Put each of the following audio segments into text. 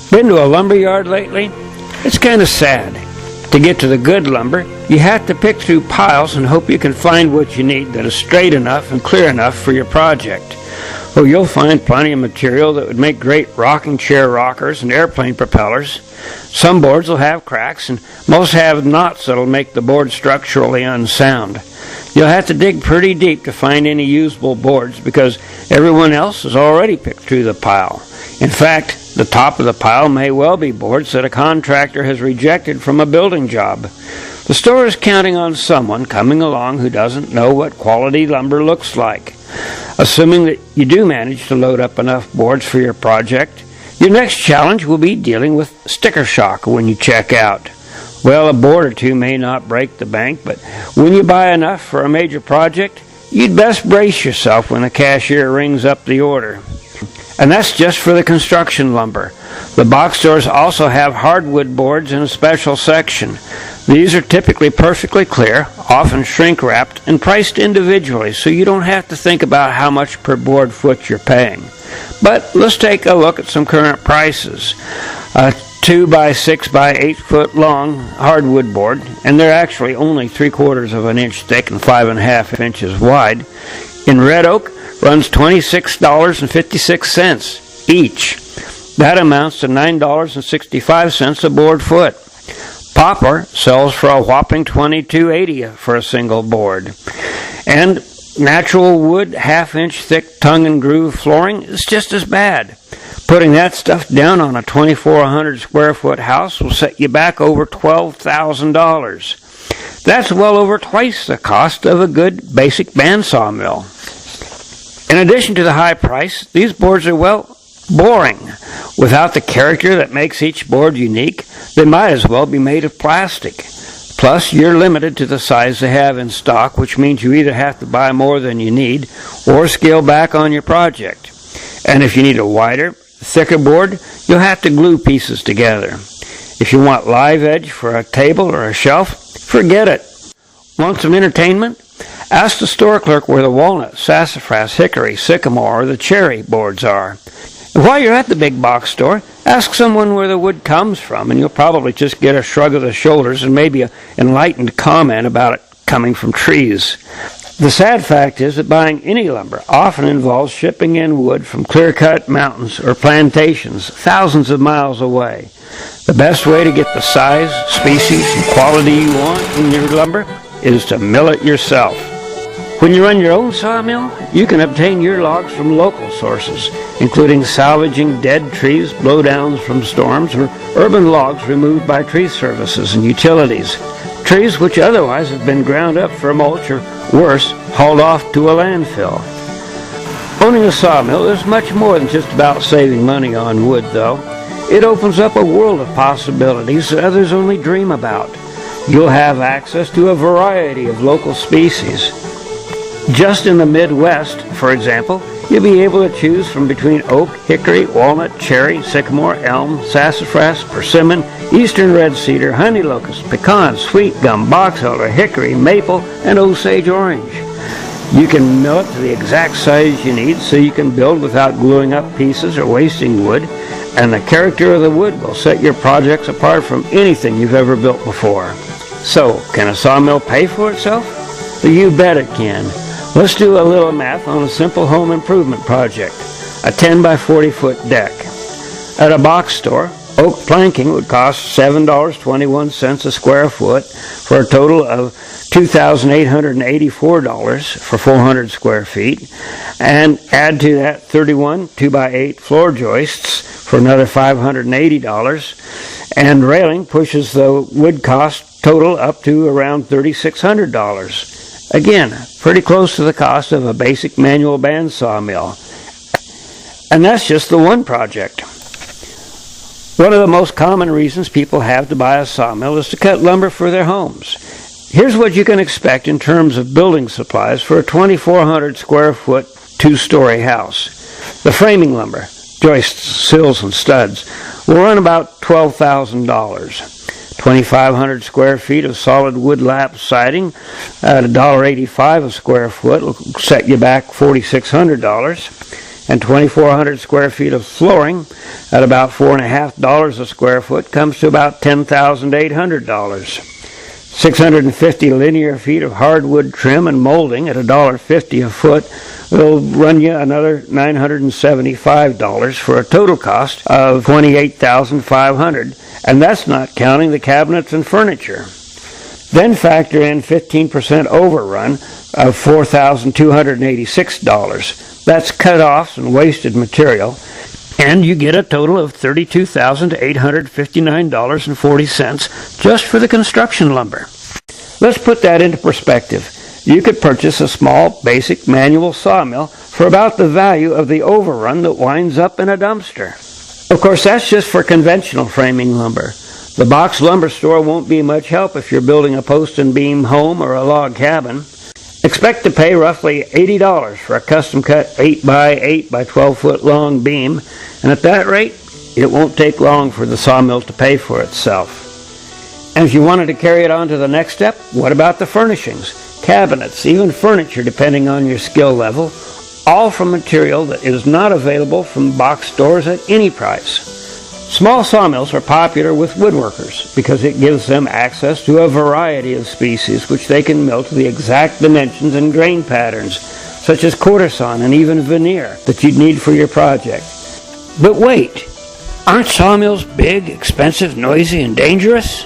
Been to a lumber yard lately? It's kind of sad. To get to the good lumber, you have to pick through piles and hope you can find what you need that is straight enough and clear enough for your project. Well, you'll find plenty of material that would make great rocking chair rockers and airplane propellers. Some boards will have cracks, and most have knots that'll make the board structurally unsound. You'll have to dig pretty deep to find any usable boards because everyone else has already picked through the pile. In fact, the top of the pile may well be boards that a contractor has rejected from a building job. The store is counting on someone coming along who doesn't know what quality lumber looks like. Assuming that you do manage to load up enough boards for your project, your next challenge will be dealing with sticker shock when you check out. Well, a board or two may not break the bank, but when you buy enough for a major project, you'd best brace yourself when the cashier rings up the order. And that's just for the construction lumber. The box stores also have hardwood boards in a special section. These are typically perfectly clear, often shrink-wrapped, and priced individually, so you don't have to think about how much per board foot you're paying. But let's take a look at some current prices. A 2 by 6 by 8 foot long hardwood board, and they're actually only 3/4 of an inch thick and 5.5 inches wide, in red oak runs $26.56 each. That amounts to $9.65 a board foot. Poplar sells for a whopping $22.80 for a single board. And natural wood, half-inch thick tongue and groove flooring is just as bad. Putting that stuff down on a 2,400 square foot house will set you back over $12,000. That's well over twice the cost of a good basic bandsaw mill. In addition to the high price, these boards are, boring. Without the character that makes each board unique, they might as well be made of plastic. Plus, you're limited to the size they have in stock, which means you either have to buy more than you need or scale back on your project. And if you need a wider, thicker board, you'll have to glue pieces together. If you want live edge for a table or a shelf, forget it. Want some entertainment? Ask the store clerk where the walnut, sassafras, hickory, sycamore, or the cherry boards are. And while you're at the big box store, ask someone where the wood comes from, and you'll probably just get a shrug of the shoulders and maybe an enlightened comment about it coming from trees. The sad fact is that buying any lumber often involves shipping in wood from clear-cut mountains or plantations thousands of miles away. The best way to get the size, species, and quality you want in your lumber is to mill it yourself. When you run your own sawmill, you can obtain your logs from local sources, including salvaging dead trees, blowdowns from storms, or urban logs removed by tree services and utilities. Trees which otherwise have been ground up for mulch or, worse, hauled off to a landfill. Owning a sawmill is much more than just about saving money on wood, though. It opens up a world of possibilities that others only dream about. You'll have access to a variety of local species. Just in the Midwest, for example, you'll be able to choose from between oak, hickory, walnut, cherry, sycamore, elm, sassafras, persimmon, eastern red cedar, honey locust, pecan, sweet gum, box elder, hickory, maple, and Osage orange. You can mill it to the exact size you need so you can build without gluing up pieces or wasting wood, and the character of the wood will set your projects apart from anything you've ever built before. So, can a sawmill pay for itself? Well, you bet it can. Let's do a little math on a simple home improvement project, a 10 by 40 foot deck. At a box store, oak planking would cost $7.21 a square foot for a total of $2,884 for 400 square feet, and add to that 31 2 by 8 floor joists for another $580, and railing pushes the wood cost total up to around $3,600. Again, pretty close to the cost of a basic manual bandsaw mill. And that's just the one project. One of the most common reasons people have to buy a sawmill is to cut lumber for their homes. Here's what you can expect in terms of building supplies for a 2,400 square foot, 2-story house. The framing lumber, joists, sills, and studs, will run about $12,000. 2,500 square feet of solid wood lap siding at $1.85 a square foot will set you back $4,600. and 2,400 square feet of flooring at about $4.50 a square foot comes to about $10,800. 650 linear feet of hardwood trim and molding at $1.50 a foot will run you another $975 for a total cost of $28,500, and that's not counting the cabinets and furniture. Then factor in 15% overrun of $4,286. That's cut-offs and wasted material, and you get a total of $32,859.40 just for the construction lumber. Let's put that into perspective. You could purchase a small, basic manual sawmill for about the value of the overrun that winds up in a dumpster. Of course, that's just for conventional framing lumber. The box lumber store won't be much help if you're building a post and beam home or a log cabin. Expect to pay roughly $80 for a custom-cut 8x8 by 12-foot long beam, and at that rate, it won't take long for the sawmill to pay for itself. And if you wanted to carry it on to the next step, what about the furnishings, cabinets, even furniture depending on your skill level, all from material that is not available from box stores at any price. Small sawmills are popular with woodworkers because it gives them access to a variety of species which they can mill to the exact dimensions and grain patterns, such as quarter sawn and even veneer that you'd need for your project. But wait, aren't sawmills big, expensive, noisy, and dangerous?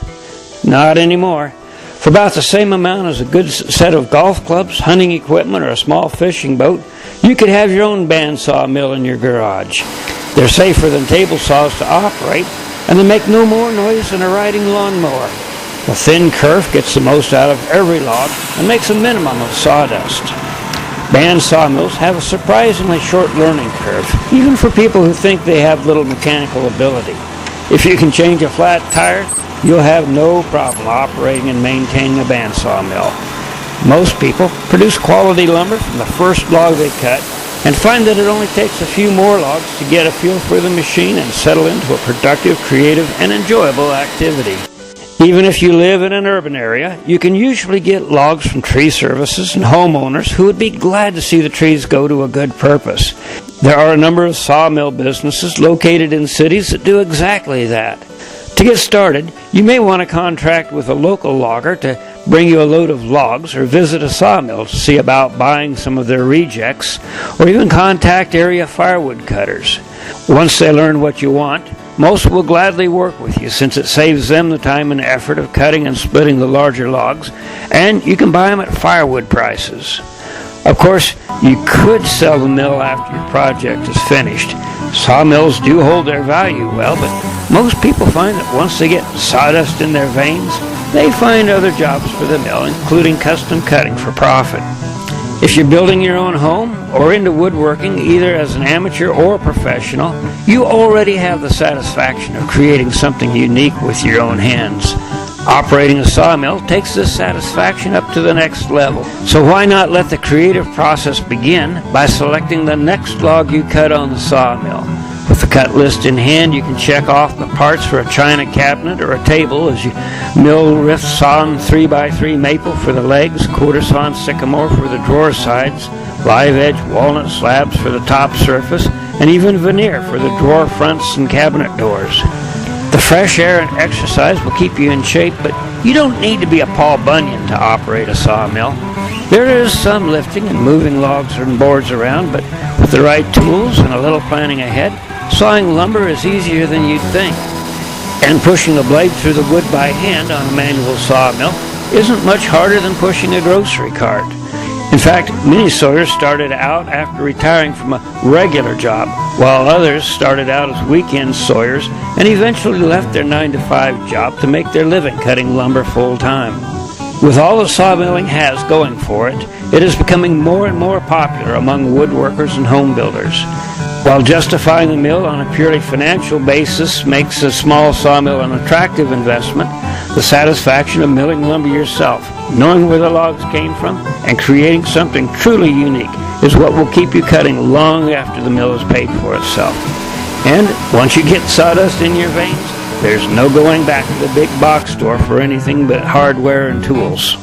Not anymore. For about the same amount as a good set of golf clubs, hunting equipment, or a small fishing boat, you could have your own bandsaw mill in your garage. They're safer than table saws to operate, and they make no more noise than a riding lawnmower. The thin kerf gets the most out of every log and makes a minimum of sawdust. Band sawmills have a surprisingly short learning curve, even for people who think they have little mechanical ability. If you can change a flat tire, you'll have no problem operating and maintaining a bandsaw mill. Most people produce quality lumber from the first log they cut and find that it only takes a few more logs to get a feel for the machine and settle into a productive, creative, and enjoyable activity. Even if you live in an urban area, you can usually get logs from tree services and homeowners who would be glad to see the trees go to a good purpose. There are a number of sawmill businesses located in cities that do exactly that. To get started, you may want to contract with a local logger to bring you a load of logs, or visit a sawmill to see about buying some of their rejects, or even contact area firewood cutters. Once they learn what you want, most will gladly work with you since it saves them the time and effort of cutting and splitting the larger logs, and you can buy them at firewood prices. Of course, you could sell the mill after your project is finished. Sawmills do hold their value well, but most people find that once they get sawdust in their veins, they find other jobs for the mill, including custom cutting for profit. If you're building your own home or into woodworking, either as an amateur or professional, you already have the satisfaction of creating something unique with your own hands. Operating a sawmill takes this satisfaction up to the next level. So why not let the creative process begin by selecting the next log you cut on the sawmill? With the cut list in hand, you can check off the parts for a china cabinet or a table as you mill rift sawn 3x3 maple for the legs, quarter sawn sycamore for the drawer sides, live edge walnut slabs for the top surface, and even veneer for the drawer fronts and cabinet doors. The fresh air and exercise will keep you in shape, but you don't need to be a Paul Bunyan to operate a sawmill. There is some lifting and moving logs and boards around, but with the right tools and a little planning ahead, sawing lumber is easier than you'd think. And pushing the blade through the wood by hand on a manual sawmill isn't much harder than pushing a grocery cart. In fact, many sawyers started out after retiring from a regular job, while others started out as weekend sawyers and eventually left their 9-to-5 job to make their living cutting lumber full-time. With all the sawmilling has going for it, it is becoming more and more popular among woodworkers and home builders. While justifying the mill on a purely financial basis makes a small sawmill an attractive investment, the satisfaction of milling lumber yourself, knowing where the logs came from, and creating something truly unique is what will keep you cutting long after the mill is paid for itself. And once you get sawdust in your veins, there's no going back to the big box store for anything but hardware and tools.